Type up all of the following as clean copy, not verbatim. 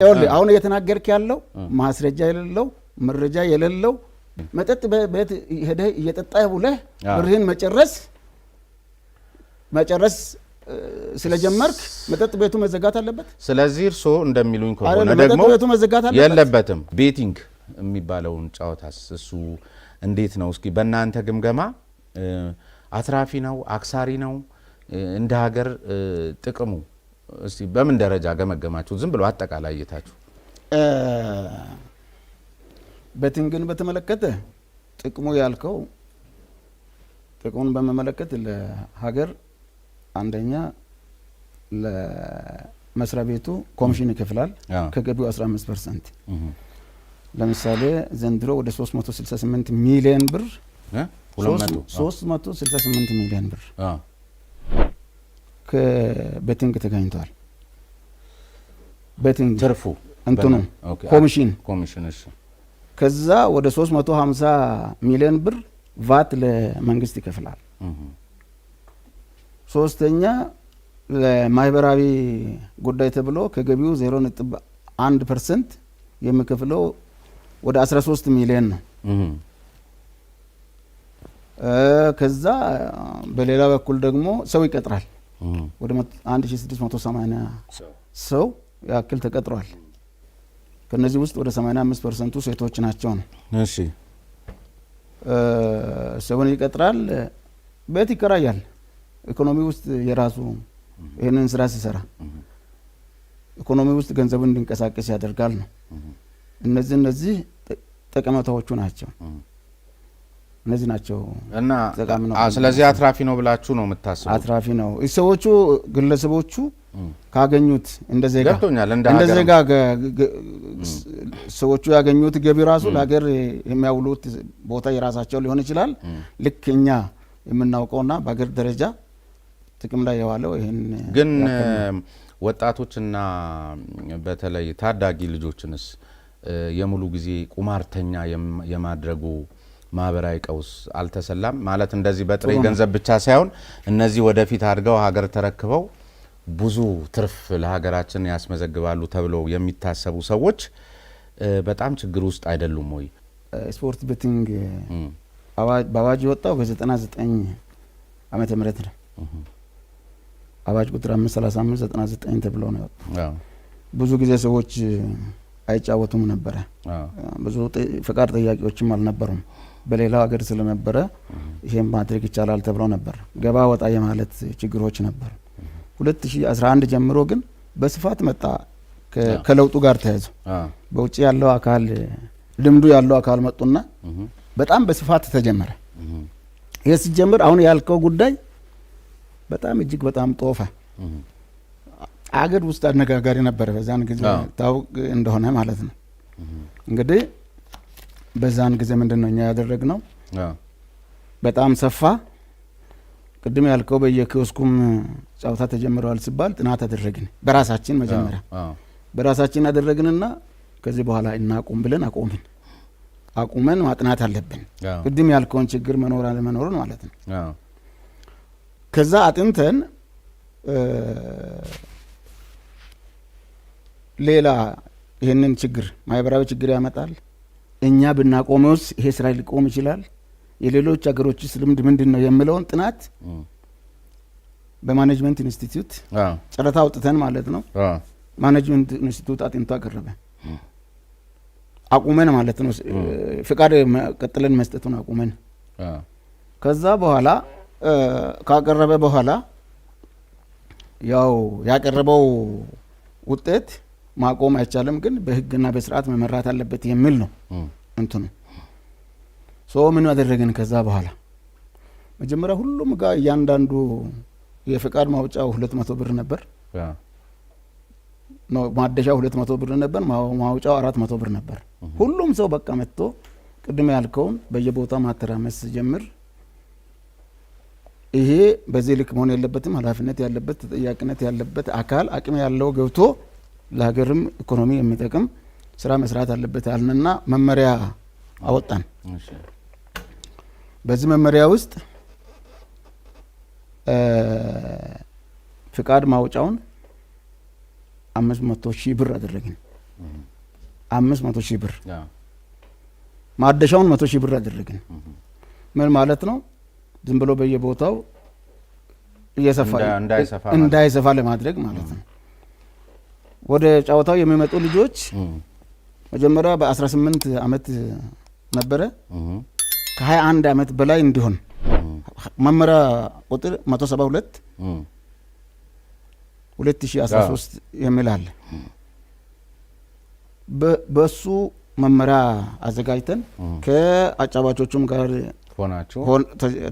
አሁን እየተናገርክ ያለው ማስረጃ የሌለው መረጃ የሌለው መጠጥ በቤት ሄደ እየጠጣ ብለህ ብርህን መጨረስ ስለጀመርክ መጠጥ ቤቱ መዘጋት አለበት። ስለዚህ እርሶ እንደሚሉኝ ከሆነ ደግሞ ቤቱ መዘጋት አለበት የለበትም። ቤቲንግ የሚባለውን ጨዋታስ እሱ እንዴት ነው? እስኪ በእናንተ ግምገማ አትራፊ ነው አክሳሪ ነው? እንደ ሀገር ጥቅሙ እስቲ በምን ደረጃ ገመገማችሁ? ዝም ብሎ አጠቃላይ እይታችሁ። ቤቲንግን በተመለከተ ጥቅሙ ያልከው ጥቅሙን በመመለከት ለሀገር አንደኛ ለመስሪያ ቤቱ ኮሚሽን ይከፍላል ከገቢው 15%። ለምሳሌ ዘንድሮ ወደ 368 ሚሊዮን ብር 368 ሚሊዮን ብር ከቤቲንግ ተገኝቷል። ቤቲንግ ትርፉ እንትኑ ኮሚሽን እሺ። ከዛ ወደ 350 ሚሊዮን ብር ቫት ለመንግስት ይከፍላል። ሶስተኛ ለማህበራዊ ጉዳይ ተብሎ ከገቢው 0.1% የሚከፍለው ወደ 13 ሚሊዮን ነው። ከዛ በሌላ በኩል ደግሞ ሰው ይቀጥራል። ወደ 1680 ሰው ያክል ተቀጥሯል። ከነዚህ ውስጥ ወደ 85% ሴቶች ናቸው ነው። እሺ ሰውን ይቀጥራል፣ ቤት ይከራያል። ኢኮኖሚ ውስጥ የራሱ ይሄንን ስራ ሲሰራ ኢኮኖሚ ውስጥ ገንዘቡን እንዲንቀሳቀስ ያደርጋል ነው። እነዚህ ጠቀሜታዎቹ ናቸው። እነዚህ ናቸው እና ስለዚህ አትራፊ ነው ብላችሁ ነው የምታስቡት? አትራፊ ነው። ሰዎቹ ግለሰቦቹ ካገኙት እንደዜጋ ሰዎቹ ያገኙት ገቢ ራሱ ለሀገር የሚያውሉት ቦታ የራሳቸው ሊሆን ይችላል። ልክ እኛ የምናውቀውና በሀገር ደረጃ ጥቅም ላይ የዋለው ይሄን ግን ወጣቶችና በተለይ ታዳጊ ልጆችንስ የሙሉ ጊዜ ቁማርተኛ የማድረጉ ማህበራዊ ቀውስ አልተሰላም? ማለት እንደዚህ በጥሬ ገንዘብ ብቻ ሳይሆን እነዚህ ወደፊት አድገው ሀገር ተረክበው ብዙ ትርፍ ለሀገራችን ያስመዘግባሉ ተብለው የሚታሰቡ ሰዎች በጣም ችግር ውስጥ አይደሉም ወይ? ስፖርት ቤቲንግ በአዋጅ የወጣው በ99 ዓመተ ምህረት ነው። አዋጅ ቁጥር 535/99 ተብሎ ነው የወጣው። ብዙ ጊዜ ሰዎች አይጫወቱም ነበረ። ብዙ ፈቃድ ጠያቂዎችም አልነበሩም። በሌላው ሀገር ስለነበረ ይሄን ማድረግ ይቻላል ተብሎ ነበር። ገባ ወጣ የማለት ችግሮች ነበሩ። 2011 ጀምሮ ግን በስፋት መጣ። ከለውጡ ጋር ተያይዞ በውጭ ያለው አካል ልምዱ ያለው አካል መጡና በጣም በስፋት ተጀመረ። ይሄ ሲጀምር አሁን ያልከው ጉዳይ በጣም እጅግ በጣም ጦፈ። አገር ውስጥ አነጋጋሪ ነበር በዛን ጊዜ ታውቅ እንደሆነ ማለት ነው። እንግዲህ በዛን ጊዜ ምንድነው እኛ ያደረግነው? በጣም ሰፋ። ቅድም ያልከው በየኪዮስኩም ጫውታ ተጀምረዋል ሲባል ጥናት አደረግን በራሳችን መጀመሪያ በራሳችን አደረግንና ከዚህ በኋላ እናቁም ብለን አቁመን ማጥናት አለብን። ቅድም ያልከውን ችግር መኖር አለመኖርን ማለት ነው። ከዛ አጥንተን ሌላ ይሄንን ችግር ማህበራዊ ችግር ያመጣል፣ እኛ ብናቆመውስ ይሄ ስራ ሊቆም ይችላል፣ የሌሎች ሀገሮችስ ልምድ ምንድነው የሚለውን ጥናት በማኔጅመንት ኢንስቲትዩት ጨረታ አውጥተን ማለት ነው። ማኔጅመንት ኢንስቲትዩት አጥንቶ አቀረበ። አቁመን ማለት ነው። ፍቃድ ቀጥለን መስጠቱን አቁመን ከዛ በኋላ ካቀረበ በኋላ ያው ያቀረበው ውጤት ማቆም አይቻልም፣ ግን በህግና በስርዓት መመራት አለበት የሚል ነው እንትኑ። ምን አደረግን? ከዛ በኋላ መጀመሪያ ሁሉም ጋር እያንዳንዱ የፍቃድ ማውጫው 200 ብር ነበር ነው። ማደሻው 200 ብር ነበር፣ ማውጫው 400 ብር ነበር። ሁሉም ሰው በቃ መጥቶ ቅድም ያልከውን በየቦታ ማተራመስ ጀምር። ይሄ በዚህ ልክ መሆን የለበትም። ኃላፊነት ያለበት ተጠያቂነት ያለበት አካል አቅም ያለው ገብቶ ለሀገርም ኢኮኖሚ የሚጠቅም ስራ መስራት አለበት አልንና መመሪያ አወጣን። በዚህ መመሪያ ውስጥ ፍቃድ ማውጫውን 500,000 ብር አደረግን። 500,000 ብር ማደሻውን 100,000 ብር አደረግን። ምን ማለት ነው? ዝም ብሎ በየቦታው እየሰፋ እንዳይሰፋ ለማድረግ ማለት ነው። ወደ ጨዋታው የሚመጡ ልጆች መጀመሪያ በ18 ዓመት ነበረ ከ21 ዓመት በላይ እንዲሆን መመሪያ ቁጥር 172 2013 የሚል አለ። በሱ መመሪያ አዘጋጅተን ከአጫዋቾቹም ጋር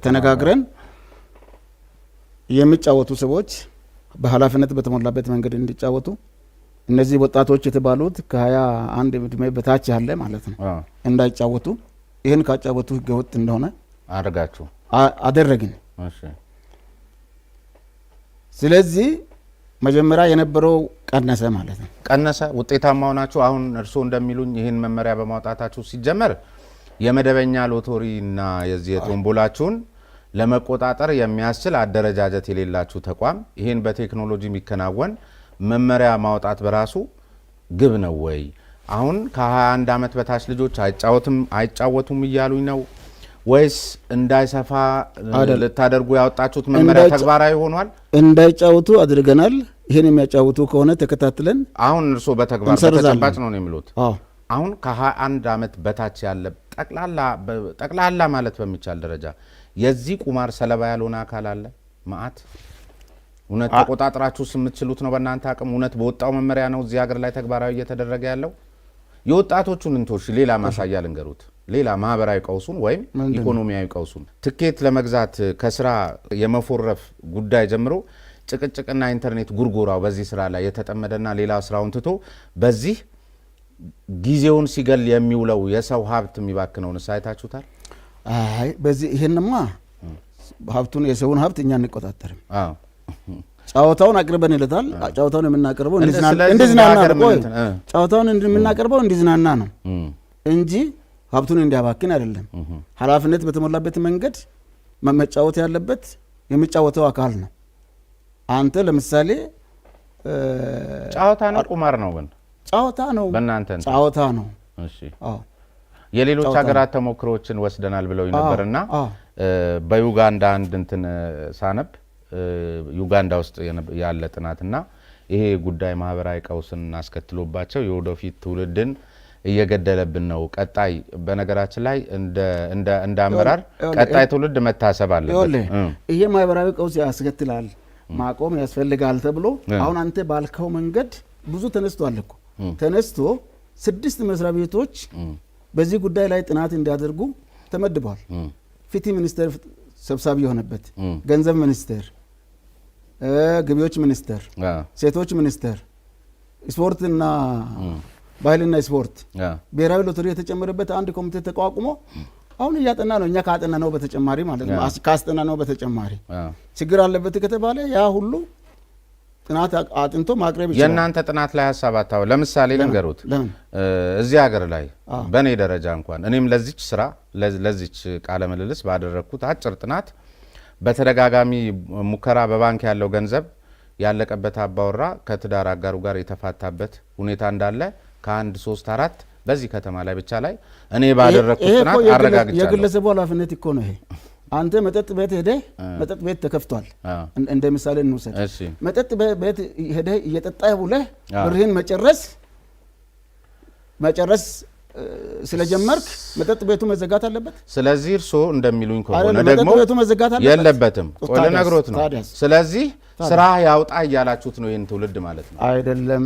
ተነጋግረን የሚጫወቱ ሰዎች በኃላፊነት በተሞላበት መንገድ እንዲጫወቱ እነዚህ ወጣቶች የተባሉት ከ21 ዕድሜ በታች ያለ ማለት ነው እንዳይጫወቱ ይህን ካጫወቱ ህገወጥ እንደሆነ አደረግን። ስለዚህ መጀመሪያ የነበረው ቀነሰ ማለት ነው። ቀነሰ። ውጤታማ ሆናችሁ አሁን እርስዎ እንደሚሉኝ ይህን መመሪያ በማውጣታችሁ ሲጀመር የመደበኛ ሎተሪና የዚህ የቶምቦላችሁን ለመቆጣጠር የሚያስችል አደረጃጀት የሌላችሁ ተቋም ይህን በቴክኖሎጂ የሚከናወን መመሪያ ማውጣት በራሱ ግብ ነው ወይ? አሁን ከ21 ዓመት በታች ልጆች አይጫወቱም እያሉኝ ነው ወይስ እንዳይሰፋ ልታደርጉ ያወጣችሁት መመሪያ ተግባራዊ ሆኗል? እንዳይጫወቱ አድርገናል። ይሄን የሚያጫወቱ ከሆነ ተከታትለን አሁን እርስዎ በተግባር በተጨባጭ ነው የሚሉት? አሁን ከ21 ዓመት በታች ያለ ጠቅላላ ማለት በሚቻል ደረጃ የዚህ ቁማር ሰለባ ያልሆነ አካል አለ? ማአት እውነት ተቆጣጥራችሁስ የምትችሉት ነው በእናንተ አቅም? እውነት በወጣው መመሪያ ነው እዚህ ሀገር ላይ ተግባራዊ እየተደረገ ያለው? የወጣቶቹን እንቶሽ ሌላ ማሳያ ልንገሩት። ሌላ ማህበራዊ ቀውሱን ወይም ኢኮኖሚያዊ ቀውሱን ትኬት ለመግዛት ከስራ የመፎረፍ ጉዳይ ጀምሮ ጭቅጭቅና ኢንተርኔት ጉርጉራው በዚህ ስራ ላይ የተጠመደና ሌላ ስራውን ትቶ በዚህ ጊዜውን ሲገል የሚውለው የሰው ሀብት የሚባክነውን ሳይታችሁታል? አይ በዚህ ይሄንማ ሀብቱን የሰውን ሀብት እኛ እንቆጣጠርም። ጨዋታውን አቅርበን ይለታል። ጨዋታውን የምናቀርበው እንዲዝናና ነው። ጨዋታውን የምናቀርበው እንዲዝናና ነው እንጂ ሀብቱን እንዲያባክን አይደለም። ኃላፊነት በተሞላበት መንገድ መጫወት ያለበት የሚጫወተው አካል ነው። አንተ ለምሳሌ ጨዋታ ነው ቁማር ነው? ግን ጨዋታ ነው። በእናንተ ጨዋታ ነው። እሺ የሌሎች ሀገራት ተሞክሮዎችን ወስደናል ብለው ነበርና በዩጋንዳ አንድ እንትን ሳነብ ዩጋንዳ ውስጥ ያለ ጥናትና ይሄ ጉዳይ ማህበራዊ ቀውስን አስከትሎባቸው የወደፊት ትውልድን እየገደለብን ነው። ቀጣይ በነገራችን ላይ እንደ አመራር ቀጣይ ትውልድ መታሰብ አለበት። ይሄ ማህበራዊ ቀውስ ያስከትላል ማቆም ያስፈልጋል ተብሎ አሁን አንተ ባልከው መንገድ ብዙ ተነስቷል እኮ። ተነስቶ 6 መስሪያ ቤቶች በዚህ ጉዳይ ላይ ጥናት እንዲያደርጉ ተመድበዋል። ፍትህ ሚኒስቴር ሰብሳቢ የሆነበት፣ ገንዘብ ሚኒስቴር፣ ገቢዎች ሚኒስቴር፣ ሴቶች ሚኒስቴር፣ ስፖርትና ባህልና ስፖርት፣ ብሔራዊ ሎተሪ የተጨመረበት አንድ ኮሚቴ ተቋቁሞ አሁን እያጠና ነው። እኛ ካጠና ነው በተጨማሪ ማለት ነው ካስጠና ነው በተጨማሪ ችግር አለበት ከተባለ ያ ሁሉ ጥናት አጥንቶ ማቅረብ ይችላል። የእናንተ ጥናት ላይ ሀሳብ አታው ለምሳሌ ልንገሩት። እዚህ ሀገር ላይ በእኔ ደረጃ እንኳን እኔም ለዚች ስራ ለዚች ቃለ ምልልስ ባደረግኩት አጭር ጥናት በተደጋጋሚ ሙከራ በባንክ ያለው ገንዘብ ያለቀበት አባወራ ከትዳር አጋሩ ጋር የተፋታበት ሁኔታ እንዳለ ከ1 3 4 በዚህ ከተማ ላይ ብቻ ላይ እኔ ባደረግኩት ጥናት አረጋግጫለሁ። የግለሰቡ ኃላፊነት እኮ ነው ይሄ። አንተ መጠጥ ቤት ሄደህ መጠጥ ቤት ተከፍቷል እንደ ምሳሌ እንውሰድ። መጠጥ ቤት ሄደህ እየጠጣህ ውለህ ብርህን መጨረስ ስለጀመርክ መጠጥ ቤቱ መዘጋት አለበት። ስለዚህ እርስዎ እንደሚሉኝ ከሆነ ደግሞ የለበትም። ቆይ ልነግሮት ነው። ስለዚህ ስራ ያውጣ እያላችሁት ነው ይህን ትውልድ ማለት ነው አይደለም?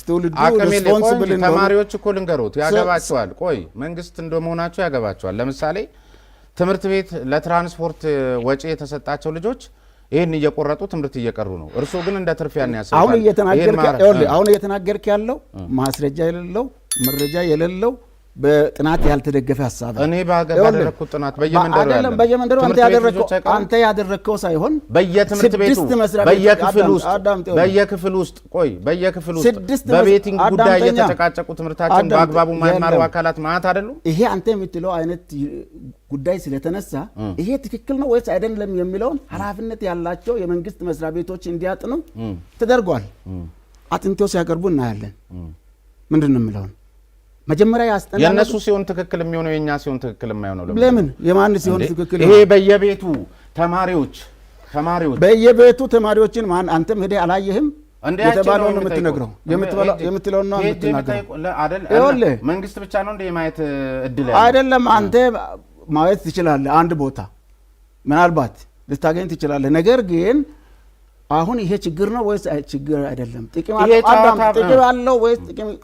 ትውልዱ ሪስፖንሲብል ነው። ተማሪዎች እኮ ልንገሮት ያገባቸዋል። ቆይ መንግስት እንደመሆናቸው ያገባቸዋል። ለምሳሌ ትምህርት ቤት ለትራንስፖርት ወጪ የተሰጣቸው ልጆች ይህን እየቆረጡ ትምህርት እየቀሩ ነው። እርስዎ ግን እንደ ትርፊያን ያስባል። አሁን እየተናገርክ ያለው ማስረጃ የሌለው መረጃ የሌለው በጥናት ያልተደገፈ ሀሳብ እኔ ባደረኩት ጥናት በየመንደሩ አንተ ያደረከው ሳይሆን በየትምህርት ቤቱ በየክፍል ውስጥ በቤቲንግ ጉዳይ እየተጨቃጨቁ ትምህርታችን በአግባቡ የማይማሩ አካላት ማለት አይደሉም። ይሄ አንተ የምትለው አይነት ጉዳይ ስለተነሳ ይሄ ትክክል ነው ወይስ አይደለም የሚለውን ኃላፊነት ያላቸው የመንግስት መስሪያ ቤቶች እንዲያጥኑ ተደርጓል። አጥንቶ ሲያቀርቡ እናያለን። ምንድን ነው የሚለውን መጀመሪያ ያስጠናሉ። የነሱ ሲሆን ትክክል የሚሆነው የኛ ሲሆን ትክክል የማይሆነው ለምን? የማን ሲሆን ትክክል? ይሄ በየቤቱ ተማሪዎች በየቤቱ ተማሪዎችን ማን አንተም ሄደህ አላየህም? የተባለውን ነው የምትነግረው፣ የምትለው ነው የምትናገረው አይደል? መንግስት ብቻ ነው እንደ የማየት እድል አይደለም። አንተ ማየት ትችላለህ፣ አንድ ቦታ ምናልባት ልታገኝ ትችላለህ። ነገር ግን አሁን ይሄ ችግር ነው ወይስ ችግር አይደለም? ጥቅም አለው ወይስ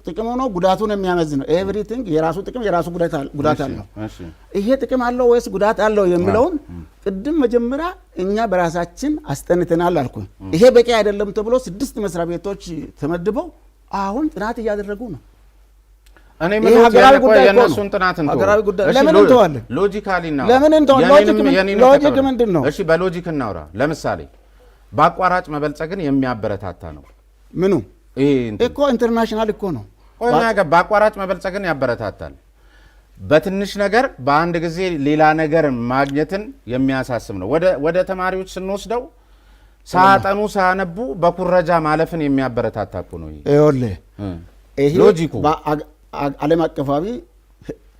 ጥቅም ነው ጉዳቱን የሚያመዝነው? ኤቭሪቲንግ የራሱ ጥቅም የራሱ ጉዳት አለው። ይሄ ጥቅም አለው ወይስ ጉዳት አለው የሚለውን ቅድም መጀመሪያ እኛ በራሳችን አስጠንተናል አልኩኝ። ይሄ በቂ አይደለም ተብሎ 6 መስሪያ ቤቶች ተመድበው አሁን ጥናት እያደረጉ ነው። እኔ ምን ሀገራዊ ጉዳይ የነሱን ጥናት እንተው። ሀገራዊ ጉዳይ ለምን እንተዋለን? ሎጂካሊ ነው። ለምን እንተው? ሎጂክ ምንድን ነው? እሺ በሎጂክ እናውራ። ለምሳሌ በአቋራጭ መበልጸግን የሚያበረታታ ነው። ምኑ? ይሄ እኮ ኢንተርናሽናል እኮ ነው። በአቋራጭ መበልጸግን ያበረታታል። በትንሽ ነገር በአንድ ጊዜ ሌላ ነገር ማግኘትን የሚያሳስብ ነው። ወደ ተማሪዎች ስንወስደው ሳያጠኑ ሳያነቡ በኩረጃ ማለፍን የሚያበረታታ እኮ ነው። ይሄ ሎጂኩ ዓለም አቀፋዊ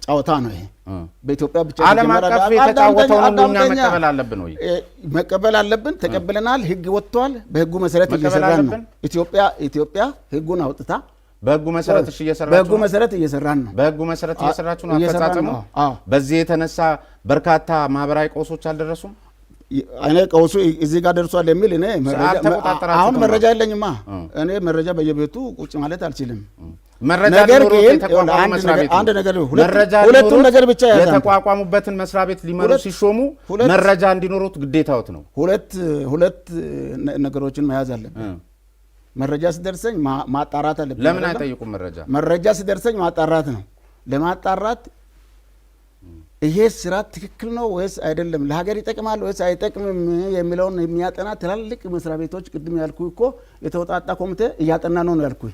ጨዋታ ነው። ይሄ በኢትዮጵያ ብቻ ዓለም አቀፍ የተጫወተው ነው። እኛ መቀበል አለብን ወይ? መቀበል አለብን። ተቀብለናል። ህግ ወጥቷል። በህጉ መሰረት እየሰራን ነው። ኢትዮጵያ ህጉን አውጥታ በህጉ መሰረት እየሰራችሁ በህጉ መሰረት እየሰራን ነው። በህጉ መሰረት እየሰራችሁ ነው። አፈጻጸሙ በዚህ የተነሳ በርካታ ማህበራዊ ቀውሶች አልደረሱም። እኔ ቀውሱ እዚህ ጋር ደርሷል የሚል እኔ አሁን መረጃ የለኝማ። እኔ መረጃ በየቤቱ ቁጭ ማለት አልችልም። ነገር ግን ሁለቱም ነገር ብቻ የተቋቋሙበትን መስሪያ ቤት ሊመሩ ሲሾሙ መረጃ እንዲኖሩት ግዴታዎት ነው። ሁለት ነገሮችን መያዝ አለብን። መረጃ ሲደርሰኝ ማጣራት አለብን። ለምን አይጠይቁም? መረጃ ሲደርሰኝ ማጣራት ነው። ለማጣራት ይሄ ስራ ትክክል ነው ወይስ አይደለም፣ ለሀገር ይጠቅማል ወይስ አይጠቅምም የሚለውን የሚያጠና ትላልቅ መስሪያ ቤቶች ቅድም ያልኩ እኮ የተወጣጣ ኮሚቴ እያጠና ነው ያልኩኝ።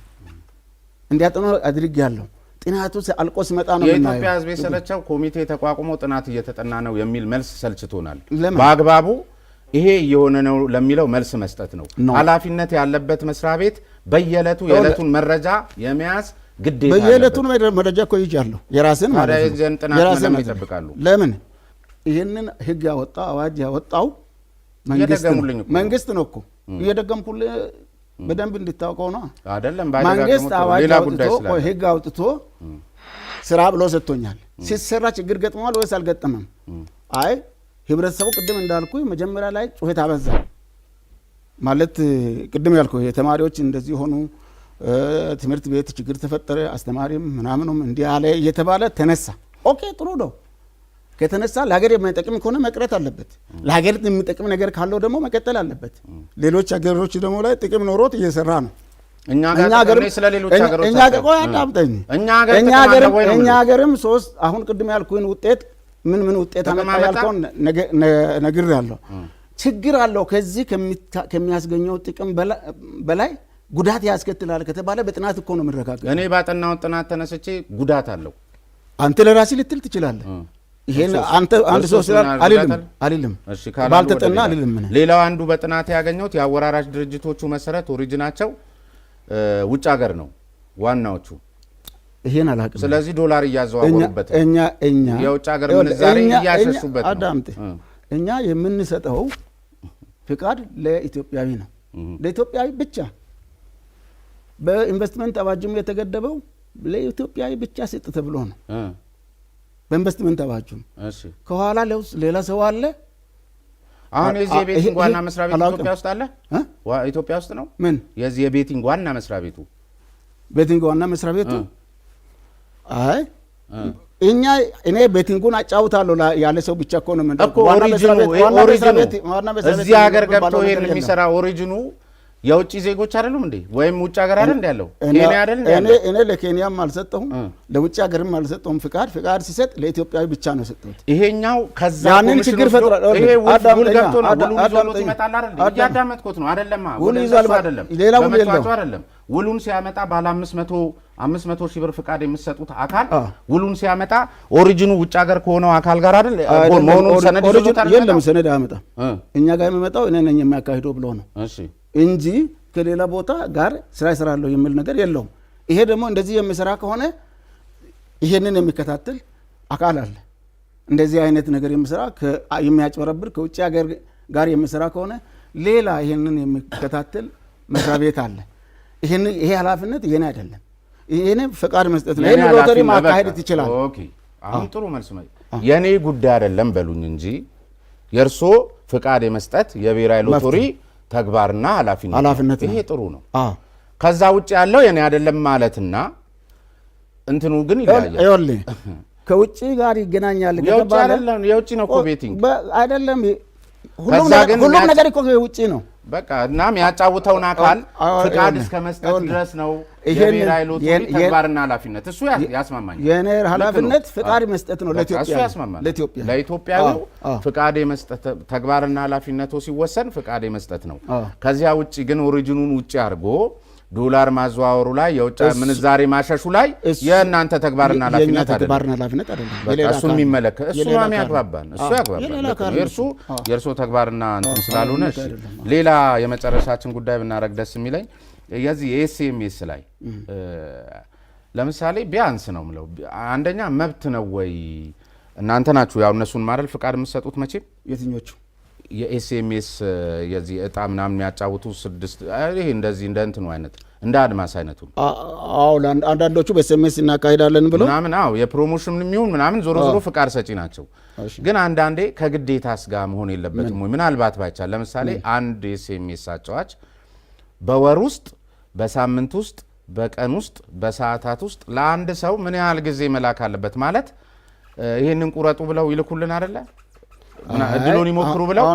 እንዲያጠኑ አድርጌያለሁ። ጥናቱ አልቆ ሲመጣ ነው የኢትዮጵያ ሕዝብ የሰለቸው ኮሚቴ ተቋቁሞ ጥናት እየተጠና ነው የሚል መልስ ሰልችቶናል። በአግባቡ ይሄ እየሆነ ነው ለሚለው መልስ መስጠት ነው። ኃላፊነት ያለበት መስሪያ ቤት በየዕለቱ የዕለቱን መረጃ የመያዝ ግዴታ በየዕለቱን መረጃ እኮ ይዣለሁ። የራስን ማለት ነው። ጥናት ይጠብቃሉ። ለምን ይህንን ህግ ያወጣው አዋጅ ያወጣው መንግስት ነው እኮ እየደገምኩልህ በደንብ እንድታውቀው ነው አይደለም? መንግስት አዋጅ አውጥቶ ህግ አውጥቶ ስራ ብሎ ሰጥቶኛል። ሲሰራ ችግር ገጥሟል ወይስ አልገጠመም? አይ ህብረተሰቡ ቅድም እንዳልኩ መጀመሪያ ላይ ጩኸት አበዛ ማለት ቅድም ያልኩ የተማሪዎች እንደዚህ ሆኑ፣ ትምህርት ቤት ችግር ተፈጠረ፣ አስተማሪም ምናምኑም እንዲህ አለ እየተባለ ተነሳ። ኦኬ ጥሩ ነው። ከተነሳ ለሀገር የማይጠቅም ከሆነ መቅረት አለበት። ለሀገር የሚጠቅም ነገር ካለው ደግሞ መቀጠል አለበት። ሌሎች ሀገሮች ደግሞ ላይ ጥቅም ኖሮት እየሰራ ነው። እኛ ሀገርም ሀገርም ሶስት አሁን ቅድም ያልኩህን ውጤት ምን ውጤት አመጣ ያልከውን ነግሬያለሁ። ችግር አለው ከዚህ ከሚያስገኘው ጥቅም በላይ ጉዳት ያስከትላል ከተባለ በጥናት እኮ ነው የሚረጋገጥ። እኔ ባጠናው ጥናት ተነስቼ ጉዳት አለው አንተ ለራስህ ልትል ትችላለህ። ይሄን አንድ ሰው ስላል አልልም ባልተጠና አልልም። ሌላው አንዱ በጥናት ያገኘሁት የአወራራሽ ድርጅቶቹ መሰረት ኦሪጂናቸው ውጭ ሀገር ነው ዋናዎቹ። ይሄን አላውቅም። ስለዚህ ዶላር እያዘዋወሩበት እኛ የውጭ ሀገር ምንዛሬ እያሸሹበት ነው። አዳምጥ፣ እኛ የምንሰጠው ፍቃድ ለኢትዮጵያዊ ነው፣ ለኢትዮጵያዊ ብቻ። በኢንቨስትመንት አዋጅም የተገደበው ለኢትዮጵያዊ ብቻ ስጥ ተብሎ ነው። በኢንቨስትመንት አዋጁም ከኋላ ሌላ ሰው አለ። አሁን የዚህ የቤቲንግ ዋና መስሪያ ቤት ኢትዮጵያ ውስጥ አለ። ኢትዮጵያ ውስጥ ነው። ምን የዚህ የቤቲንግ ዋና መስሪያ ቤቱ ቤቲንግ ዋና መስሪያ ቤቱ አይ እኔ ቤቲንጉን አጫውታለሁ ያለ ሰው ብቻ እኮ ነው። እዚህ ሀገር ገብቶ ይሄን የሚሰራ ኦሪጂኑ የውጭ ዜጎች አይደሉም እንዴ? ወይም ውጭ ሀገር አይደል እንዴ ያለው? ኬንያ አይደል እንዴ ያለው? እኔ ለኬንያም አልሰጠሁም ለውጭ ሀገርም አልሰጠሁም። ፍቃድ ሲሰጥ ለኢትዮጵያዊ ብቻ ነው የሰጠሁት። ይሄኛው ከዛ ያንን ችግር ፈጥሯል። ይሄ ውል ገብቶ ነው ውሉን ይዞት ይመጣል አይደል? እያዳመጥኩት ነው አይደለም? ውል ይዟል አይደለም? ሌላ ውል የለውም አይደለም? ውሉን ሲያመጣ ባለ 500 ሺህ ብር ፍቃድ የምትሰጡት አካል ውሉን ሲያመጣ ኦሪጂኑ ውጭ ሀገር ከሆነው አካል ጋር አይደል መሆኑን ሰነድ ይዞት አይደል? የለም ሰነድ አያመጣም። እኛ ጋር የሚመጣው እኔ ነኝ የሚያካሂደው ብሎ ነው እንጂ ከሌላ ቦታ ጋር ስራ ይሰራለሁ የሚል ነገር የለውም። ይሄ ደግሞ እንደዚህ የሚሰራ ከሆነ ይሄንን የሚከታተል አካል አለ። እንደዚህ አይነት ነገር የሚሰራ የሚያጭበረብር ከውጭ ሀገር ጋር የሚሰራ ከሆነ ሌላ ይሄንን የሚከታተል መስሪያ ቤት አለ። ይሄ ኃላፊነት ይሄን አይደለም። ይሄን ፈቃድ መስጠት ነው። ይሄን ሎተሪ ማካሄድ ትችላል። ኦኬ አሁን ጥሩ መልስ ነው። የኔ ጉዳይ አይደለም በሉኝ እንጂ የእርሶ ፈቃድ የመስጠት የብሔራዊ ሎተሪ ተግባርና ኃላፊነት ይሄ ጥሩ ነው። ከዛ ውጭ ያለው የኔ አይደለም ማለትና እንትኑ ግን ይላል ከውጭ ጋር ይገናኛል። የውጭ ነው እኮ ቤቲንግ አይደለም። ሁሉም ነገር እኮ የውጭ ነው። በቃ እናም ያጫውተውን አካል ፍቃድ እስከ መስጠት ድረስ ነው የብሔራዊ ሎተሪ ተግባርና ኃላፊነት። እሱ ያስማማኛል። የኔ ኃላፊነት ፍቃድ መስጠት ነው ለኢትዮጵያዊው ፍቃድ የመስጠት ተግባርና ኃላፊነቱ ሲወሰን ፍቃድ መስጠት ነው። ከዚያ ውጭ ግን ኦሪጂኑን ውጭ አድርጎ ዶላር ማዘዋወሩ ላይ የውጭ ምንዛሬ ማሸሹ ላይ የእናንተ ተግባርና ኃላፊነት አይደለም። እሱን የሚመለከት እሱ ነው የሚያግባባን። እሱ ያግባባን የእርሶ ተግባርና እንትን ስላልሆነ። ሌላ የመጨረሻችን ጉዳይ ብናረግ ደስ የሚለኝ የዚህ የኤስኤምኤስ ላይ ለምሳሌ ቢያንስ ነው ምለው አንደኛ መብት ነው ወይ እናንተ ናችሁ ያው እነሱን ማረል ፍቃድ የምትሰጡት መቼም የትኞቹ የኤስኤምኤስ የዚህ እጣ ምናምን የሚያጫውቱ 6 ይሄ እንደዚህ እንደ እንትኑ አይነት እንደ አድማስ አይነቱ አዎ አንዳንዶቹ በኤስኤምኤስ እናካሂዳለን ብለው ምናምን የፕሮሞሽን የሚሆን ምናምን ዞሮ ፍቃድ ሰጪ ናቸው። ግን አንዳንዴ ከግዴታስ ጋር መሆን የለበትም ወይ? ምናልባት ባይቻል ለምሳሌ አንድ ኤስኤምኤስ አጫዋች በወር ውስጥ በሳምንት ውስጥ በቀን ውስጥ በሰዓታት ውስጥ ለአንድ ሰው ምን ያህል ጊዜ መላክ አለበት ማለት ይሄንን ቁረጡ ብለው ይልኩልን አይደለ? እድሉን ይሞክሩ ብለው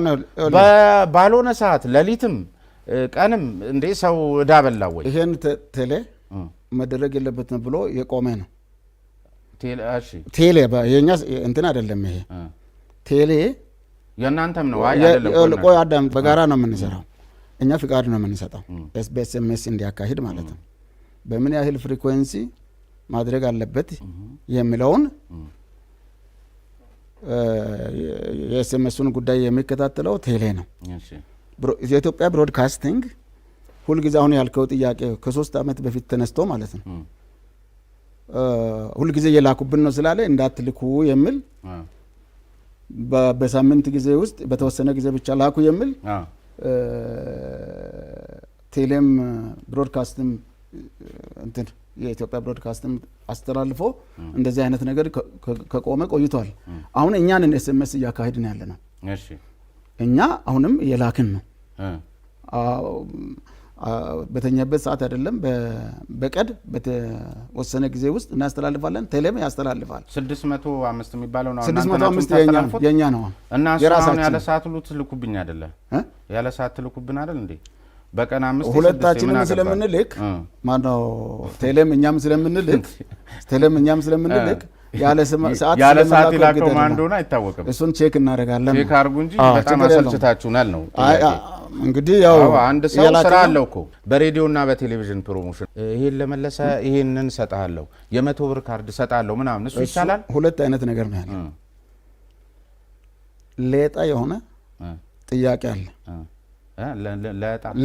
ባልሆነ ሰዓት ሌሊትም ቀንም እንዴ ሰው እዳ በላው ወይ? ይሄን ቴሌ መደረግ የለበትም ብሎ የቆመ ነው። ቴሌ የኛ እንትን አይደለም። ይሄ ቴሌ የእናንተም ነው አይደለም? ቆይ አዳም በጋራ ነው የምንሰራው። እኛ ፍቃድ ነው የምንሰጠው በኤስኤምኤስ እንዲያካሂድ ማለት ነው። በምን ያህል ፍሪኩዌንሲ ማድረግ አለበት የሚለውን የኤስኤምኤሱን ጉዳይ የሚከታተለው ቴሌ ነው። የኢትዮጵያ ብሮድካስቲንግ ሁልጊዜ አሁን ያልከው ጥያቄ ከ3 ዓመት በፊት ተነስቶ ማለት ነው ሁልጊዜ የላኩብን ነው ስላለ እንዳትልኩ የሚል በሳምንት ጊዜ ውስጥ በተወሰነ ጊዜ ብቻ ላኩ የሚል ቴሌም ብሮድካስትም እንትን የኢትዮጵያ ብሮድካስትም አስተላልፎ እንደዚህ አይነት ነገር ከቆመ ቆይቷል። አሁን እኛን ኤስኤምኤስ እያካሄድን ያለ ነው። እኛ አሁንም የላክን ነው። በተኛበት ሰዓት አይደለም በቀድ በተወሰነ ጊዜ ውስጥ እናስተላልፋለን። ቴሌም ያስተላልፋል። 605 የሚባለው ነው። 605 የኛ ነው እና እሱን ያለ ሰዓት ሁሉ ትልኩብኝ አይደለ? ያለ ሰዓት ትልኩብን አይደል እንዴ? በቀን 5 ሁለታችንም ስለምንልክ ማነው ቴሌም እኛም ስለምንልክ ያለ ሰዓት ይላከው ማን እንደሆነ አይታወቅም። እሱን ቼክ እናደርጋለን። ቼክ አድርጉ እንጂ በጣም አሰልችታችሁናል ነው። እንግዲህ ያው አንድ ሰው ስራ አለው እኮ በሬዲዮና በቴሌቪዥን ፕሮሞሽን ይሄን ለመለሰ ይሄንን ሰጣለሁ የ100 ብር ካርድ ሰጣለሁ ምናምን እሱ ይቻላል። ሁለት አይነት ነገር ነው ያለው። ሌጣ የሆነ ጥያቄ አለ።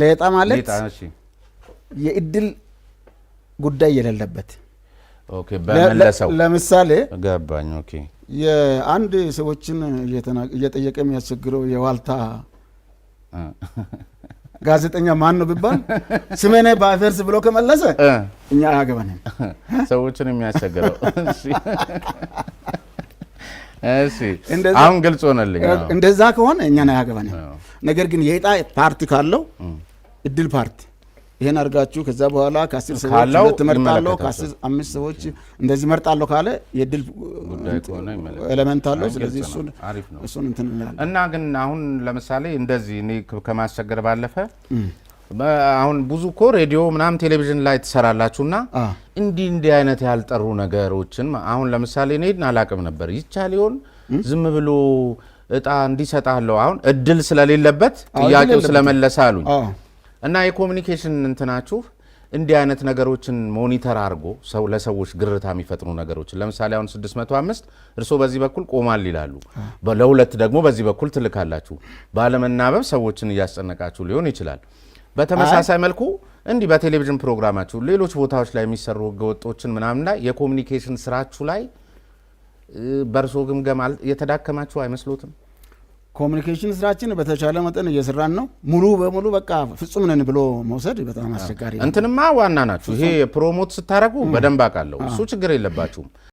ሌጣ ማለት የእድል ጉዳይ የሌለበት ኦኬ በመለሰው ለምሳሌ ገባኝ። ኦኬ የአንድ ሰዎችን እየጠየቀ የሚያስቸግረው የዋልታ ጋዜጠኛ ማን ነው ቢባል ስሜኔ ባፈርስ ብሎ ከመለሰ እኛ አያገባንም። ሰዎችን የሚያስቸግረው እሺ አሁን ግልጽ ሆነልኝ። እንደዛ ከሆነ እኛን አያገባንም። ነገር ግን የዕጣ ፓርቲ ካለው እድል ፓርቲ ይሄን አድርጋችሁ ከዛ በኋላ ከ10 ሰዎች ትመርጣለሁ ከ5 ሰዎች እንደዚህ መርጣለሁ ካለ የድል ኤሌመንት አለው። ስለዚህ እሱን እንትን እና ግን አሁን ለምሳሌ እንደዚህ እኔ ከማስቸገር ባለፈ አሁን ብዙ እኮ ሬዲዮ ምናምን ቴሌቪዥን ላይ ትሰራላችሁና እንዲህ አይነት ያልጠሩ ነገሮችን አሁን ለምሳሌ እኔን አላቅም ነበር ይቻል ይሆን ዝም ብሎ እጣ እንዲሰጣለሁ አሁን እድል ስለሌለበት ጥያቄው ስለመለሰ አሉኝ እና የኮሙኒኬሽን እንትናችሁ እንዲህ አይነት ነገሮችን ሞኒተር አድርጎ ሰው ለሰዎች ግርታ የሚፈጥሩ ነገሮችን ለምሳሌ አሁን 605 እርሶ በዚህ በኩል ቆማል ይላሉ፣ ለሁለት ደግሞ በዚህ በኩል ትልካላችሁ። ባለመናበብ ሰዎችን እያስጨነቃችሁ ሊሆን ይችላል። በተመሳሳይ መልኩ እንዲህ በቴሌቪዥን ፕሮግራማችሁ ሌሎች ቦታዎች ላይ የሚሰሩ ህገወጦችን ምናምን ላይ የኮሚኒኬሽን ስራችሁ ላይ በርሶ ግምገማ የተዳከማችሁ አይመስሎትም? ኮሚኒኬሽን ስራችን በተቻለ መጠን እየሰራን ነው። ሙሉ በሙሉ በቃ ፍጹም ነን ብሎ መውሰድ በጣም አስቸጋሪ ነው። እንትንማ ዋና ናችሁ። ይሄ ፕሮሞት ስታረጉ በደንብ አውቃለሁ። እሱ ችግር የለባችሁም።